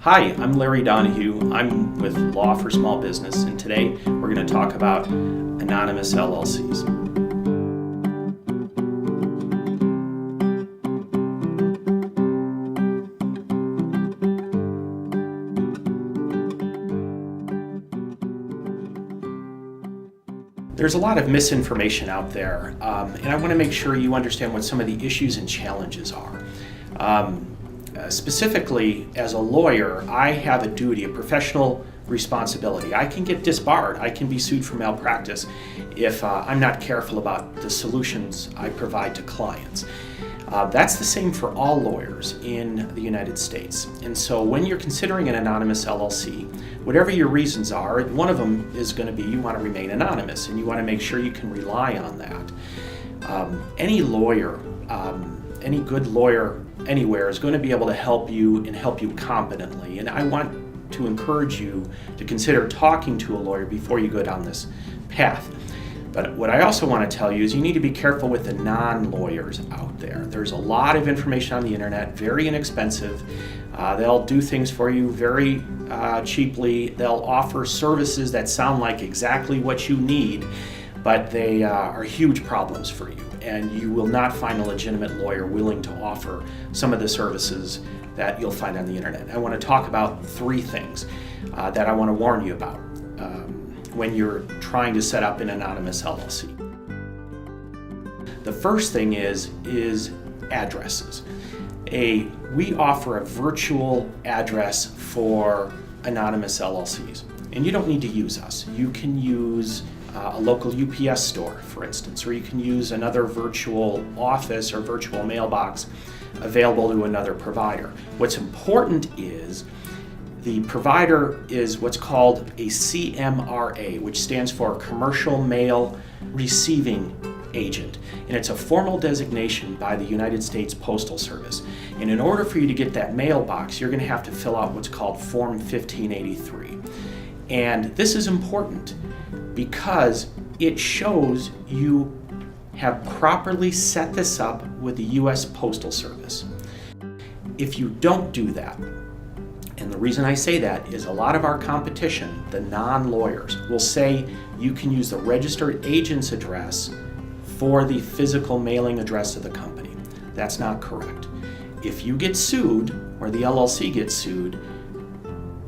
Hi, I'm Larry Donahue. I'm with Law for Small Business, and today we're going to talk about Anonymous LLCs. There's a lot of misinformation out there, and I want to make sure you understand what some of the issues and challenges are. Specifically, as a lawyer, I have a duty, a professional responsibility. I can get disbarred. I can be sued for malpractice if I'm not careful about the solutions I provide to clients. That's the same for all lawyers in the United States. And so when you're considering an anonymous LLC, whatever your reasons are, one of them is going to be you want to remain anonymous and you want to make sure you can rely on that. Any lawyer, any good lawyer anywhere is going to be able to help you and help you competently. And I want to encourage you to consider talking to a lawyer before you go down this path. But what I also want to tell you is you need to be careful with the non-lawyers out there. There's a lot of information on the internet, very inexpensive. They'll do things for you very cheaply. They'll offer services that sound like exactly what you need, but they are huge problems for you. And you will not find a legitimate lawyer willing to offer some of the services that you'll find on the internet. I want to talk about three things that I want to warn you about when you're trying to set up an anonymous LLC. The first thing is addresses. We offer a virtual address for anonymous LLCs, and you don't need to use us. You can use a local UPS store, for instance, or you can use another virtual office or virtual mailbox available to another provider. What's important is the provider is what's called a CMRA, which stands for Commercial Mail Receiving Agent, and it's a formal designation by the United States Postal Service. And in order for you to get that mailbox, you're going to have to fill out what's called Form 1583. And this is important because it shows you have properly set this up with the U.S. Postal Service. If you don't do that, and the reason I say that is a lot of our competition, the non-lawyers, will say you can use the registered agent's address for the physical mailing address of the company. That's not correct. If you get sued, or the LLC gets sued,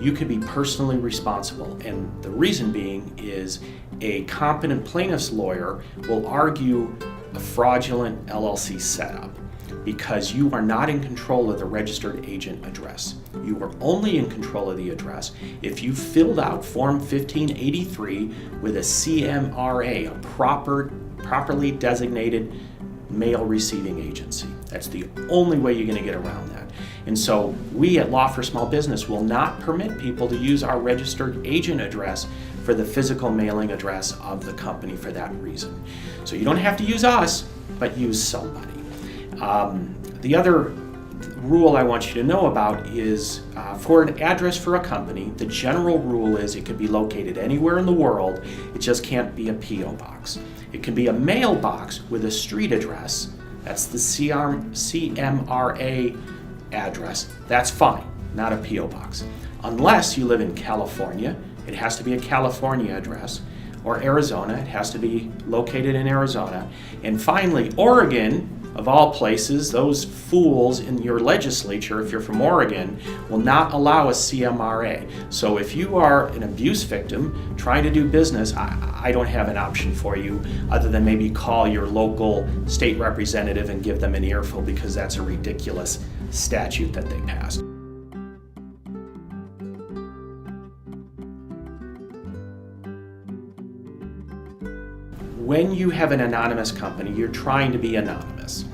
you could be personally responsible. And the reason being is a competent plaintiff's lawyer will argue a fraudulent LLC setup because you are not in control of the registered agent address. You are only in control of the address if you filled out Form 1583 with a CMRA, a properly designated mail receiving agency. That's the only way you're going to get around that. And so we at Law for Small Business will not permit people to use our registered agent address for the physical mailing address of the company for that reason. So you don't have to use us, but use somebody. The other rule I want you to know about is for an address for a company, the general rule is it can be located anywhere in the world, it just can't be a P.O. box. It can be a mailbox with a street address, that's the CMRA address, that's fine, not a P.O. box. Unless you live in California, it has to be a California address, or Arizona, it has to be located in Arizona. And finally, Oregon, of all places, those fools in your legislature, if you're from Oregon, will not allow a CMRA. So if you are an abuse victim trying to do business, I don't have an option for you other than maybe call your local state representative and give them an earful because that's a ridiculous statute that they passed. When you have an anonymous company, you're trying to be anonymous,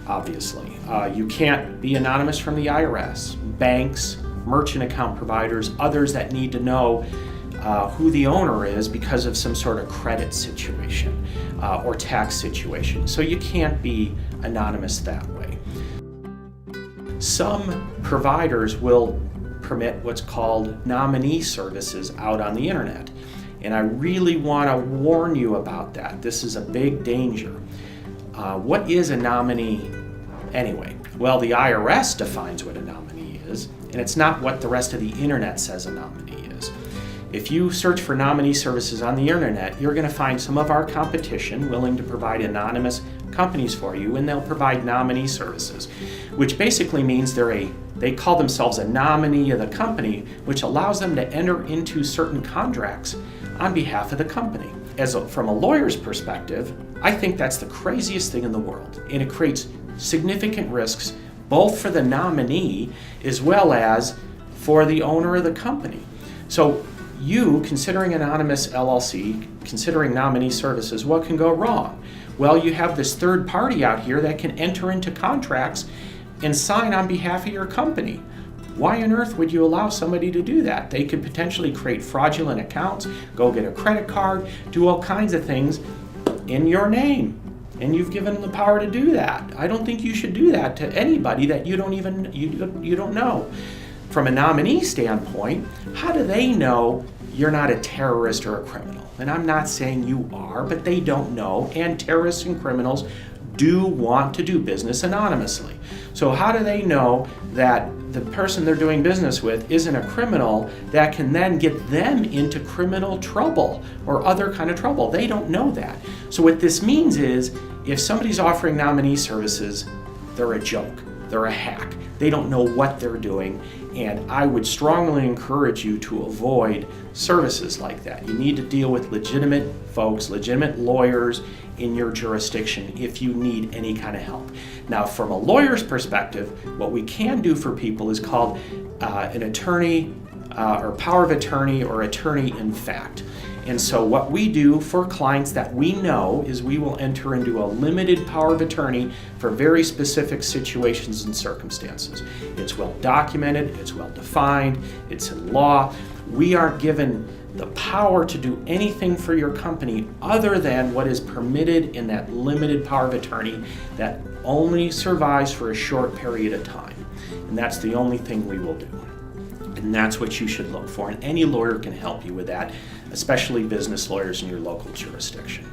obviously. You can't be anonymous from the IRS, banks, merchant account providers, others that need to know who the owner is because of some sort of credit situation or tax situation. So you can't be anonymous that way. Some providers will permit what's called nominee services out on the internet. And I really want to warn you about that. This is a big danger. What is a nominee anyway? Well, the IRS defines what a nominee is, and it's not what the rest of the internet says a nominee is. If you search for nominee services on the internet, you're going to find some of our competition willing to provide anonymous companies for you, and they'll provide nominee services, which basically means they call themselves a nominee of the company, which allows them to enter into certain contracts on behalf of the company. From a lawyer's perspective, I think that's the craziest thing in the world, and it creates significant risks both for the nominee as well as for the owner of the company. So you, considering Anonymous LLC, considering nominee services, what can go wrong? Well, you have this third party out here that can enter into contracts and sign on behalf of your company. Why on earth would you allow somebody to do that? They could potentially create fraudulent accounts, go get a credit card, do all kinds of things in your name. And you've given them the power to do that. I don't think you should do that to anybody that you don't know. From a nominee standpoint, how do they know you're not a terrorist or a criminal? And I'm not saying you are, but they don't know, and terrorists and criminals do want to do business anonymously. So how do they know that the person they're doing business with isn't a criminal that can then get them into criminal trouble or other kind of trouble? They don't know that. So what this means is, if somebody's offering nominee services, they're a joke, they're a hack. They don't know what they're doing, and I would strongly encourage you to avoid services like that. You need to deal with legitimate folks, legitimate lawyers in your jurisdiction if you need any kind of help. Now, from a lawyer's perspective, what we can do for people is called an attorney or power of attorney or attorney in fact. And so what we do for clients that we know is we will enter into a limited power of attorney for very specific situations and circumstances. It's well documented, it's well defined, it's in law. We aren't given the power to do anything for your company other than what is permitted in that limited power of attorney that only survives for a short period of time. And that's the only thing we will do. And that's what you should look for. And any lawyer can help you with that, especially business lawyers in your local jurisdiction.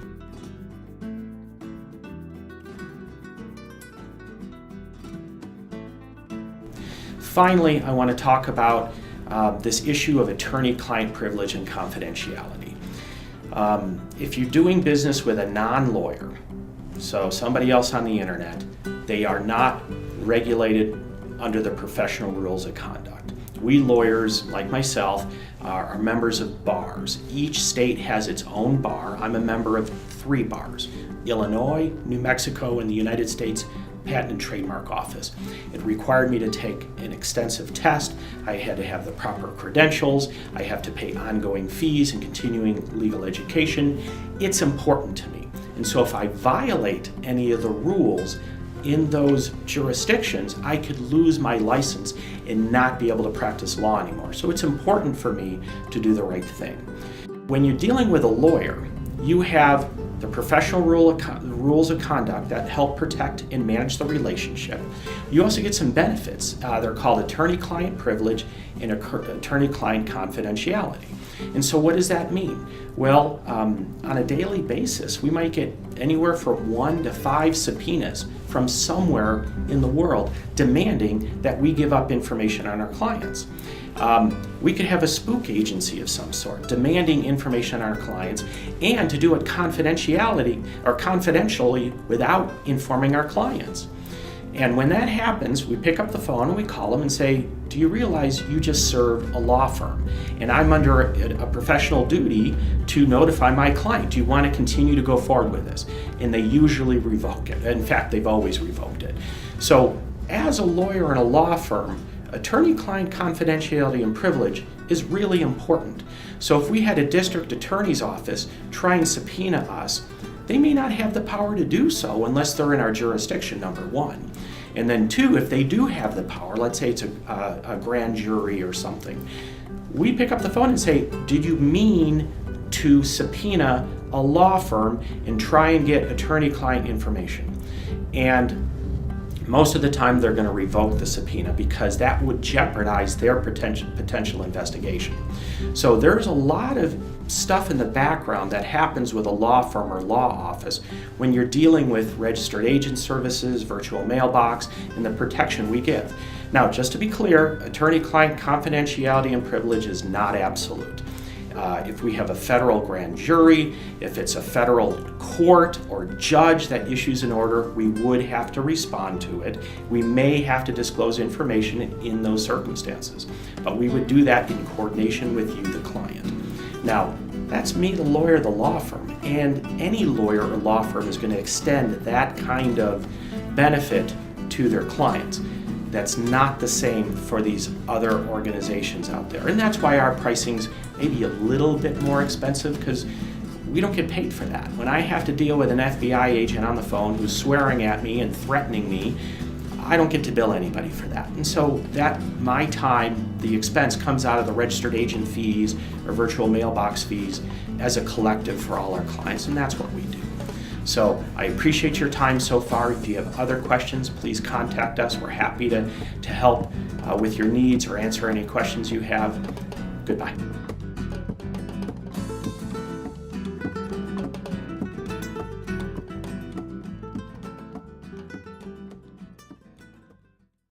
Finally, I want to talk about this issue of attorney-client privilege and confidentiality. If you're doing business with a non-lawyer, so somebody else on the internet, they are not regulated under the professional rules of conduct. We lawyers, like myself, are members of bars. Each state has its own bar. I'm a member of 3 bars: Illinois, New Mexico, and the United States Patent and Trademark Office. It required me to take an extensive test. I had to have the proper credentials. I have to pay ongoing fees and continuing legal education. It's important to me. And so if I violate any of the rules in those jurisdictions, I could lose my license and not be able to practice law anymore. So it's important for me to do the right thing. When you're dealing with a lawyer, you have the professional rules of conduct that help protect and manage the relationship. You also get some benefits. They're called attorney-client privilege and attorney-client confidentiality. And so what does that mean? Well, on a daily basis, we might get anywhere from 1 to 5 subpoenas from somewhere in the world demanding that we give up information on our clients. We could have a spook agency of some sort demanding information on our clients, and to do it confidentially without informing our clients. And when that happens, we pick up the phone and we call them and say, do you realize you just served a law firm? And I'm under a professional duty to notify my client. Do you want to continue to go forward with this? And they usually revoke it. In fact, they've always revoked it. So as a lawyer in a law firm, attorney-client confidentiality and privilege is really important. So if we had a district attorney's office try and subpoena us, they may not have the power to do so unless they're in our jurisdiction, number 1. And then 2, if they do have the power, let's say it's a grand jury or something, we pick up the phone and say, did you mean to subpoena a law firm and try and get attorney-client information? And most of the time they're going to revoke the subpoena because that would jeopardize their potential investigation. So there's a lot of stuff in the background that happens with a law firm or law office when you're dealing with registered agent services, virtual mailbox, and the protection we give. Now, just to be clear, attorney-client confidentiality and privilege is not absolute. If we have a federal grand jury, if it's a federal court or judge that issues an order, we would have to respond to it. We may have to disclose information in those circumstances, but we would do that in coordination with you, the client. Now, that's me, the lawyer, the law firm, and any lawyer or law firm is going to extend that kind of benefit to their clients. That's not the same for these other organizations out there. And that's why our pricing's maybe a little bit more expensive, because we don't get paid for that. When I have to deal with an FBI agent on the phone who's swearing at me and threatening me, I don't get to bill anybody for that. And so that, my time, the expense comes out of the registered agent fees or virtual mailbox fees as a collective for all our clients, and that's what we do. So I appreciate your time so far. If you have other questions, please contact us. We're happy to help with your needs or answer any questions you have. Goodbye.